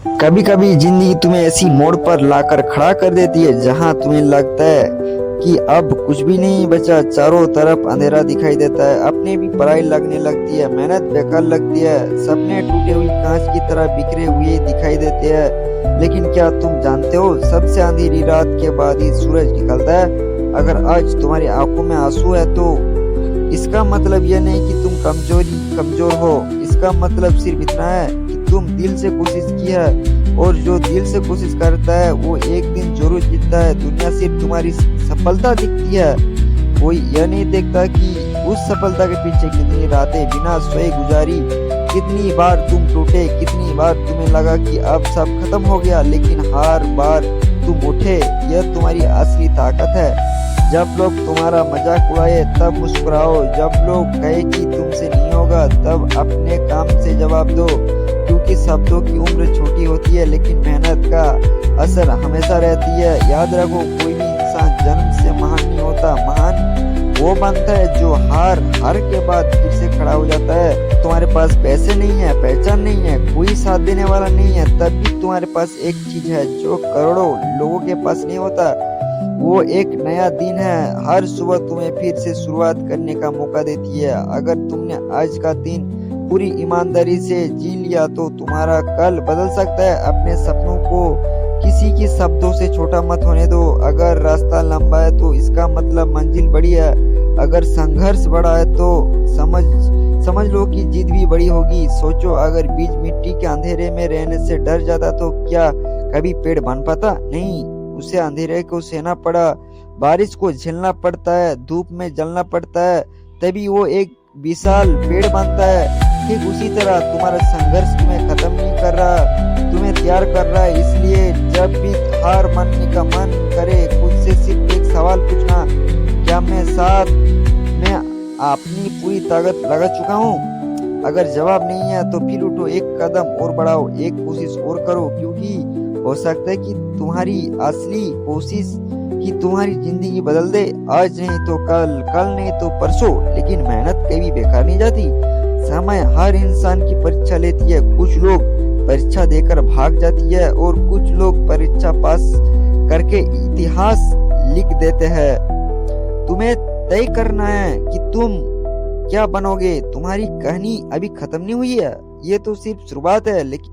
कभी कभी जिंदगी तुम्हें ऐसी मोड़ पर लाकर खड़ा कर देती है जहां तुम्हें लगता है कि अब कुछ भी नहीं बचा। चारों तरफ अंधेरा दिखाई देता है, अपने भी पढ़ाई लगने लगती है, मेहनत बेकार लगती है, सपने टूटे हुए कांच की तरह बिखरे हुए दिखाई देते हैं। लेकिन क्या तुम जानते हो, सबसे अंधेरी रात के बाद ही सूरज निकलता है। अगर आज तुम्हारी आंखों में आंसू है तो इसका मतलब यह नहीं कि तुम कमजोर हो। इसका मतलब सिर्फ इतना है कि तुम दिल से कोशिश की है, और जो दिल से कोशिश करता है वो एक दिन जरूर जीतता है। दुनिया सिर्फ तुम्हारी सफलता दिखती है, कोई यह नहीं देखता कि उस सफलता के पीछे कितनी रातें बिना सोए गुजारी, कितनी बार तुम टूटे, कितनी बार तुम्हें लगा कि अब सब खत्म हो गया, लेकिन हर बार तुम उठे। यह तुम्हारी असली ताकत है। जब लोग तुम्हारा मजाक उड़ाए तब मुस्कुराओ, जब लोग कहे कि तुमसे नहीं होगा तब अपने काम से जवाब दो। क्योंकि शब्दों की उम्र छोटी होती है, लेकिन मेहनत का असर हमेशा रहती है। याद रखो, कोई भी इंसान जन्म से महान नहीं होता। महान वो बनता है जो हार के बाद फिर से खड़ा हो जाता है। तुम्हारे पास पैसे नहीं है, पहचान नहीं है, कोई साथ देने वाला नहीं है, तब भी तुम्हारे पास एक चीज है जो करोड़ों लोगों के पास नहीं होता। वो एक नया दिन है। हर सुबह तुम्हें फिर से शुरुआत करने का मौका देती है। अगर तुमने आज का दिन पूरी ईमानदारी से जी लिया तो तुम्हारा कल बदल सकता है। अपने सपनों को किसी के शब्दों से छोटा मत होने दो। अगर रास्ता लंबा है तो इसका मतलब मंजिल बड़ी है। अगर संघर्ष बड़ा है तो समझ लो कि जीत भी बड़ी होगी। सोचो, अगर बीज मिट्टी के अंधेरे में रहने से डर जाता तो क्या कभी पेड़ बन पाता? नहीं, उसे अंधेरे को सहना पड़ा, बारिश को झेलना पड़ता है, धूप में जलना पड़ता है, तभी वो एक विशाल पेड़ बनता है। ठीक उसी तरह तुम्हारा संघर्ष तुम्हें खत्म नहीं कर रहा, तुम्हें तैयार कर रहा है। इसलिए जब भी हार मानने का मन करे, खुद से सिर्फ एक सवाल पूछना, क्या मैं साथ में अपनी पूरी ताकत लगा चुका हूँ? अगर जवाब नहीं है तो फिर उठो, एक कदम और बढ़ाओ, एक कोशिश और करो। क्योंकि हो सकता है कि तुम्हारी असली कोशिश ही तुम्हारी जिंदगी बदल दे। आज नहीं तो कल, कल नहीं तो परसों, लेकिन मेहनत कभी बेकार नहीं जाती। समय हर इंसान की परीक्षा लेती है। कुछ लोग परीक्षा देकर भाग जाती है और कुछ लोग परीक्षा पास करके इतिहास लिख देते हैं। तुम्हें तय करना है कि तुम क्या बनोगे। तुम्हारी कहानी अभी खत्म नहीं हुई है, ये तो सिर्फ शुरुआत है। लेकिन